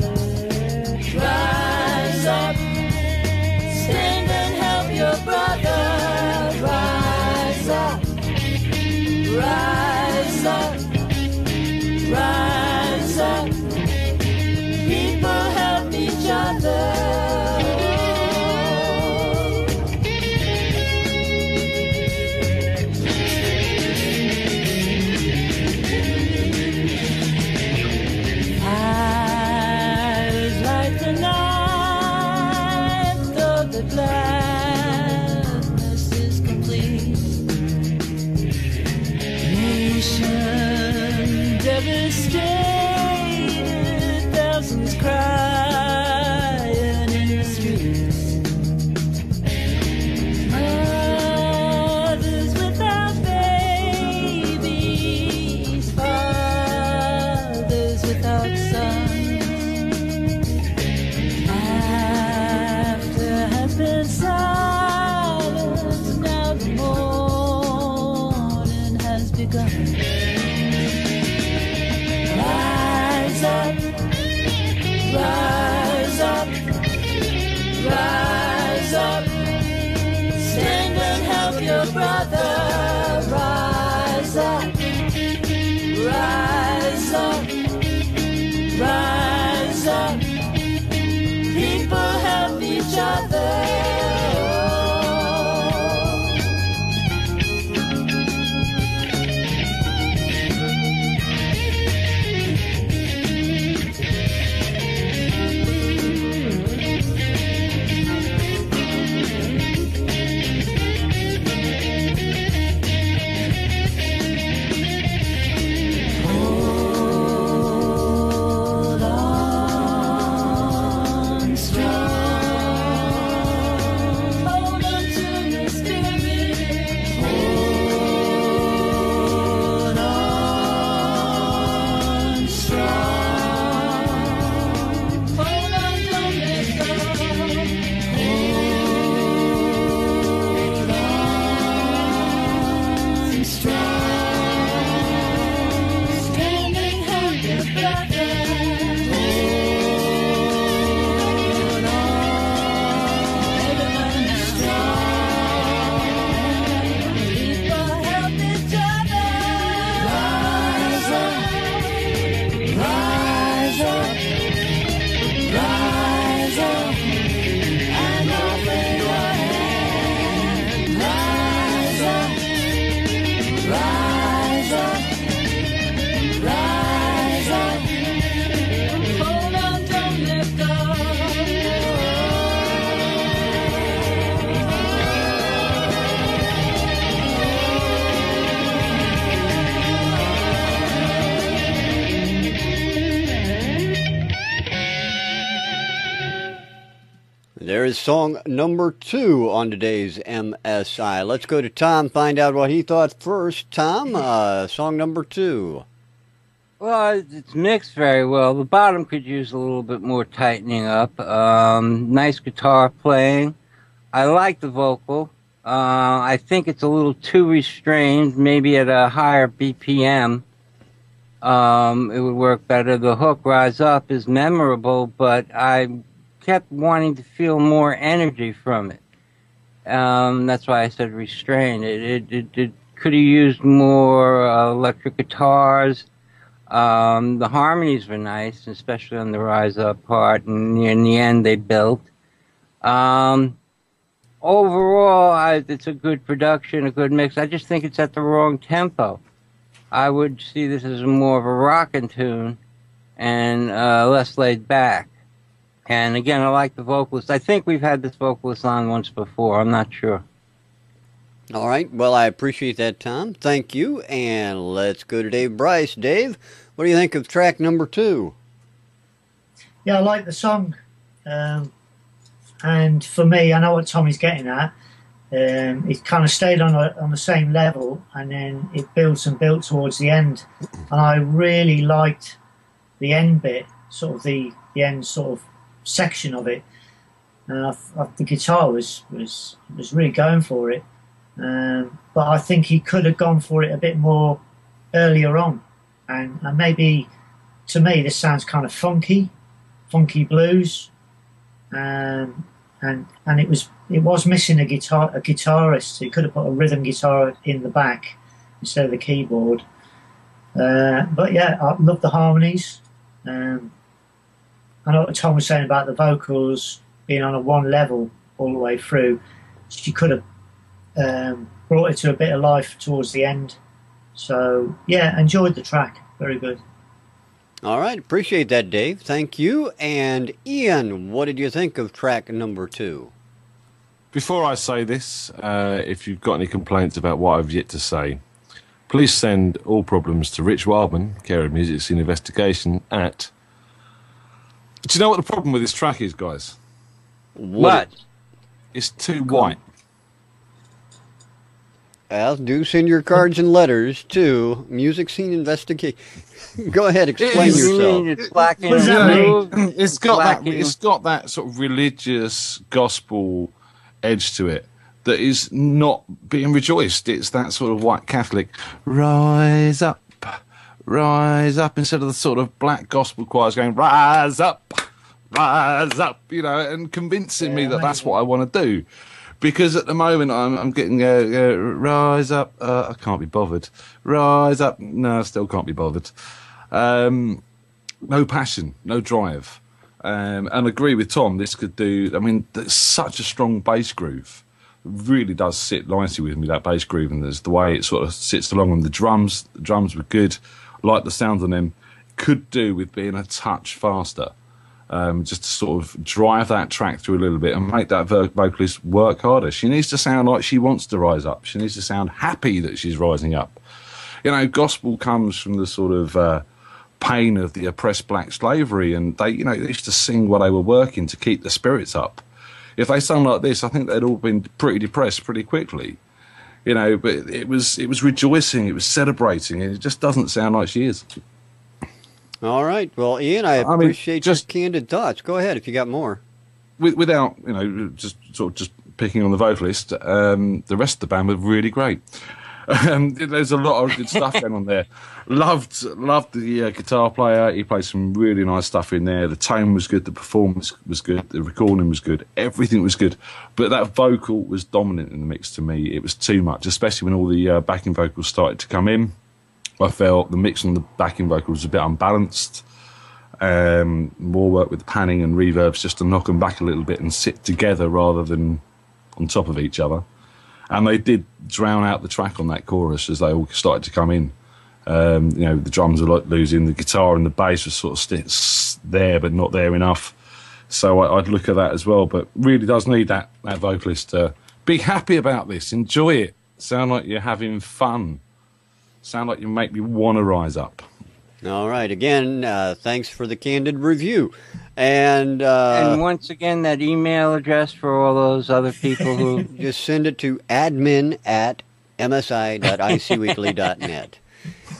up, rise up. Stand and help your brother. Rise up, rise up, rise up. People help each other. Gladness is complete. Nation devastated, thousands crying in the streets. Mothers without babies, fathers without sons. Been silent, now the morning has begun. Rise up, rise up, rise up. Stand and help your brother. Rise up, rise up, rise up. People help each other. There is song number 2 on today's MSI. Let's go to Tom, find out what he thought first. Tom, song number 2. Well, it's mixed very well. The bottom could use a little bit more tightening up. Nice guitar playing. I like the vocal. I think it's a little too restrained, maybe at a higher BPM. It would work better. The hook, Rise Up, is memorable, but I kept wanting to feel more energy from it. That's why I said restrained. It could have used more electric guitars. The harmonies were nice, especially on the Rise Up part, and in the end they built. Overall, it's a good production, a good mix. I just think it's at the wrong tempo. I would see this as more of a rockin' tune and less laid back. And again, I like the vocalist. I think we've had this vocalist on once before. I'm not sure. All right. Well, I appreciate that, Tom. Thank you. And let's go to Dave Bryce. Dave, what do you think of track number 2? Yeah, I like the song. And for me, I know what Tommy's getting at. It kind of stayed on the same level, and then it built and built towards the end. And I really liked the end bit, sort of the end sort of section of it. And the guitar was really going for it. But I think he could have gone for it a bit more earlier on. And maybe, to me, this sounds kind of funky. funky blues, and it was missing a guitarist. He could have put a rhythm guitar in the back instead of the keyboard. But yeah, I love the harmonies. I know what Tom was saying about the vocals being on a one level all the way through. She could have brought it to a bit of life towards the end. So yeah, enjoyed the track. Very good. All right, appreciate that, Dave. Thank you. And Ian, what did you think of track number 2? Before I say this, if you've got any complaints about what I've yet to say, please send all problems to Rich Wildman, care of Music Scene Investigation at... Do you know what the problem with this track is, guys? What? It's too white. Well, do send your cards and letters to Music Scene Investigation. Go ahead, explain yourself. It's black and blue. It's got that sort of religious gospel edge to it that is not being rejoiced. It's that sort of white Catholic rise up, instead of the sort of black gospel choirs going rise up, you know, and convincing me that that's what I want to do. Because at the moment I'm getting rise up, I can't be bothered. Rise up, no, I still can't be bothered. No passion, no drive. And I agree with Tom, this could do, I mean, there's such a strong bass groove. It really does sit nicely with me, that bass groove, and there's the way it sort of sits along on the drums. The drums were good. I like the sound on them. Could do with being a touch faster. Just to sort of drive that track through a little bit and make that vocalist work harder. She needs to sound like she wants to rise up. She needs to sound happy that she's rising up. You know, gospel comes from the sort of pain of the oppressed black slavery, and they used to sing while they were working to keep the spirits up. If they sung like this, I think they'd all been pretty depressed pretty quickly. You know, but it was rejoicing, it was celebrating, and it just doesn't sound like she is. All right. Well, Ian, I appreciate your candid thoughts. Go ahead if you got more. Without, just picking on the vocalist, the rest of the band were really great. There's a lot of good stuff going on there. Loved the guitar player. He played some really nice stuff in there. The tone was good. The performance was good. The recording was good. Everything was good. But that vocal was dominant in the mix to me. It was too much, especially when all the backing vocals started to come in. I felt the mix on the backing vocals was a bit unbalanced. More work with the panning and reverbs just to knock them back a little bit and sit together rather than on top of each other. And they did drown out the track on that chorus as they all started to come in. The drums were like losing, the guitar and the bass was sort of there but not there enough. So I'd look at that as well. But really does need that vocalist to be happy about this, enjoy it, sound like you're having fun. Sound like you make me want to rise up. All right. Again, thanks for the candid review. And once again, that email address for all those other people who... Just send it to admin@msi.icweekly.net,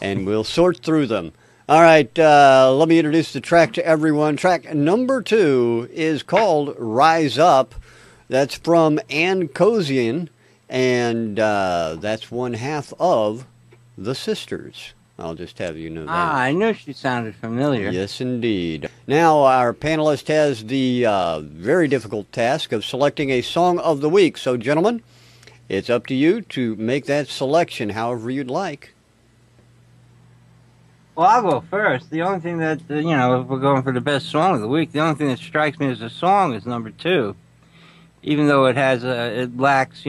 and we'll sort through them. All right. Let me introduce the track to everyone. Track number 2 is called Rise Up. That's from Anne Cozean, and that's one half of The Sisters. I'll just have you know that. I knew she sounded familiar. Yes, indeed. Now, our panelist has the very difficult task of selecting a song of the week. So, gentlemen, it's up to you to make that selection however you'd like. Well, I'll go first. The only thing that, if we're going for the best song of the week, the only thing that strikes me as a song is number 2. Even though it lacks,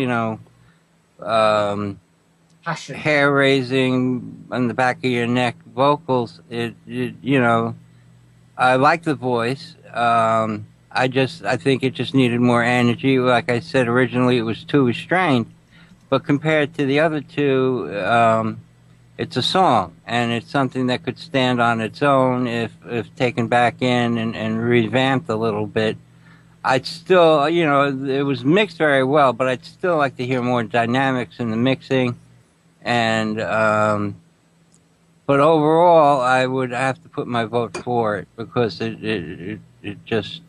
hair raising on the back of your neck vocals. I like the voice. I think it just needed more energy. Like I said originally, it was too restrained. But compared to the other two, it's a song, and it's something that could stand on its own if taken back in and revamped a little bit. I'd still, it was mixed very well, but I'd still like to hear more dynamics in the mixing. And but overall, I would have to put my vote for it because it just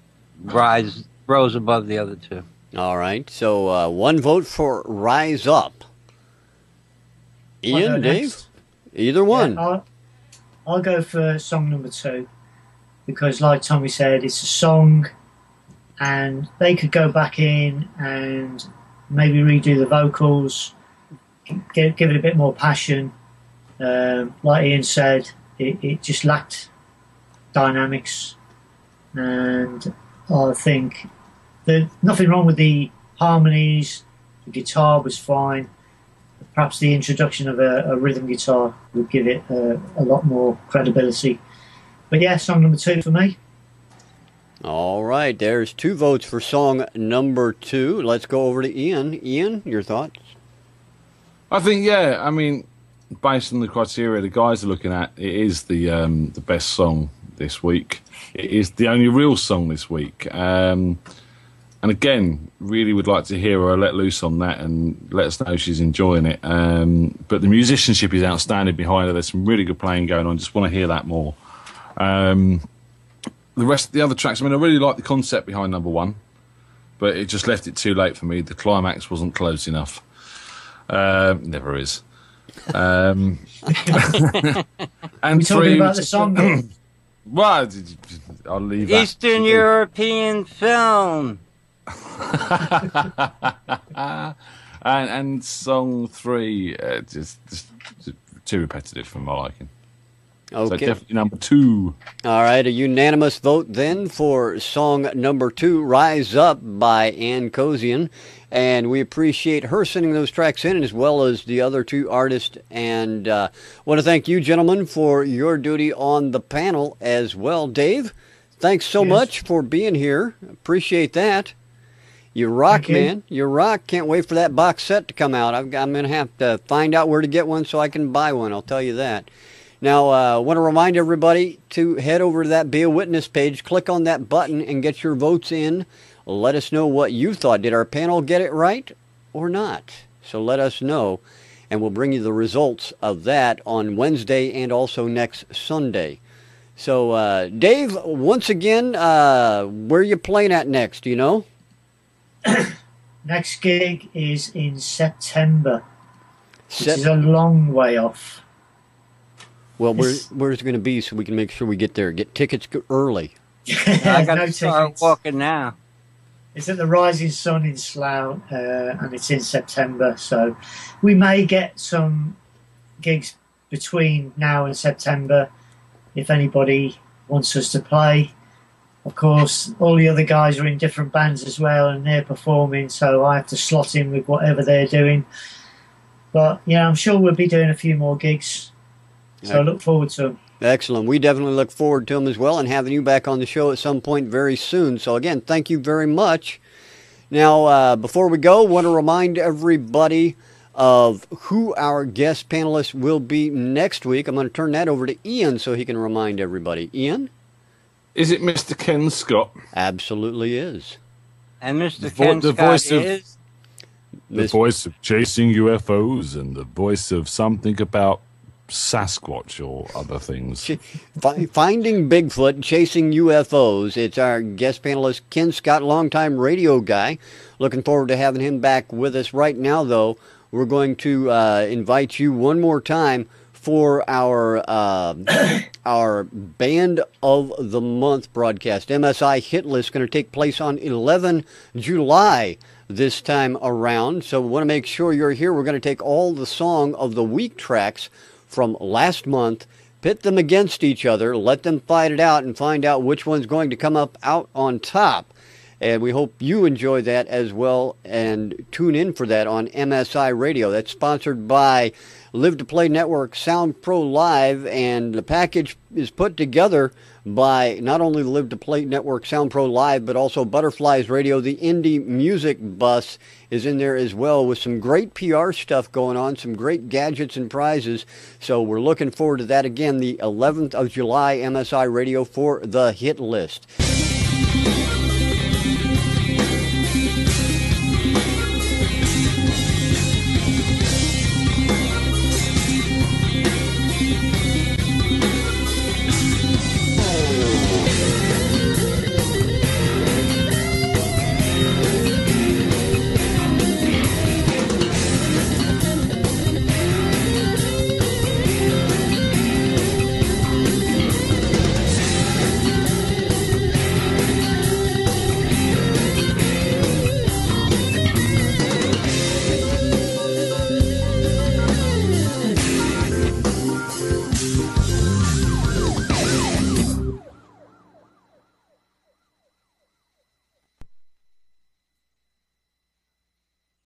rose above the other two. All right, so one vote for Rise Up. Ian, Dave, either one. Yeah, I'll go for song number 2. because, like Tommy said, it's a song, and they could go back in and maybe redo the vocals, give it a bit more passion. Like Ian said, it just lacked dynamics, and I think there's nothing wrong with the harmonies. The guitar was fine. Perhaps the introduction of a rhythm guitar would give it a lot more credibility. But yeah, song number 2 for me. All right, there's 2 votes for song number 2. Let's go over to Ian. Ian, your thoughts? I think, yeah, I mean, based on the criteria the guys are looking at, it is the best song this week. It is the only real song this week. And again, really would like to hear her let loose on that and let us know she's enjoying it. But the musicianship is outstanding behind her. There's some really good playing going on. Just want to hear that more. The rest of the other tracks, I mean, I really like the concept behind number 1, but it just left it too late for me. The climax wasn't close enough. Never is. And we're talking about the song. Well, I'll leave that. Eastern European film. and song 3, just too repetitive for my liking. Okay. So definitely number 2. All right, a unanimous vote then for song number 2, Rise Up by Anne Cozean. And we appreciate her sending those tracks in, as well as the other 2 artists. And want to thank you, gentlemen, for your duty on the panel as well. Dave, thanks so much for being here. Appreciate that. You rock, man. You rock. Can't wait for that box set to come out. I'm going to have to find out where to get one so I can buy one. I'll tell you that. Now, I want to remind everybody to head over to that Be a Witness page, click on that button, and get your votes in. Let us know what you thought. Did our panel get it right or not? So let us know, and we'll bring you the results of that on Wednesday and also next Sunday. So, Dave, once again, where are you playing at next, do you know? Next gig is in September, which is a long way off. Well, where's it going to be so we can make sure we get there? Get tickets early. I got to start walking now. It's at the Rising Sun in Slough, and it's in September. So we may get some gigs between now and September if anybody wants us to play. Of course, all the other guys are in different bands as well, and they're performing, so I have to slot in with whatever they're doing. But, yeah, I'm sure we'll be doing a few more gigs. So I look forward to them. Excellent. We definitely look forward to them as well, and having you back on the show at some point very soon. So again, thank you very much. Now, before we go, I want to remind everybody of who our guest panelists will be next week. I'm going to turn that over to Ian so he can remind everybody. Ian? Is it Mr. Ken Scott? Absolutely is. And Mr. Ken Scott is? The voice of chasing UFOs and the voice of something about Sasquatch or other things. Finding Bigfoot, chasing UFOs. It's our guest panelist, Ken Scott, longtime radio guy. Looking forward to having him back with us. Right now, though, we're going to invite you one more time for our Band of the Month broadcast. MSI Hit List is going to take place on 11 July this time around. So we want to make sure you're here. We're going to take all the Song of the Week tracks from last month, pit them against each other, let them fight it out, and find out which one's going to come up out on top. And we hope you enjoy that as well, and tune in for that on MSI Radio. That's sponsored by Live to Play Network, Sound Pro Live, and the package is put together by not only Live to Play Network, Sound Pro Live, but also Butterflies Radio. The Indie Music Bus is in there as well with some great PR stuff going on, some great gadgets and prizes. So we're looking forward to that again, the 11th of July, MSI Radio for the Hit List.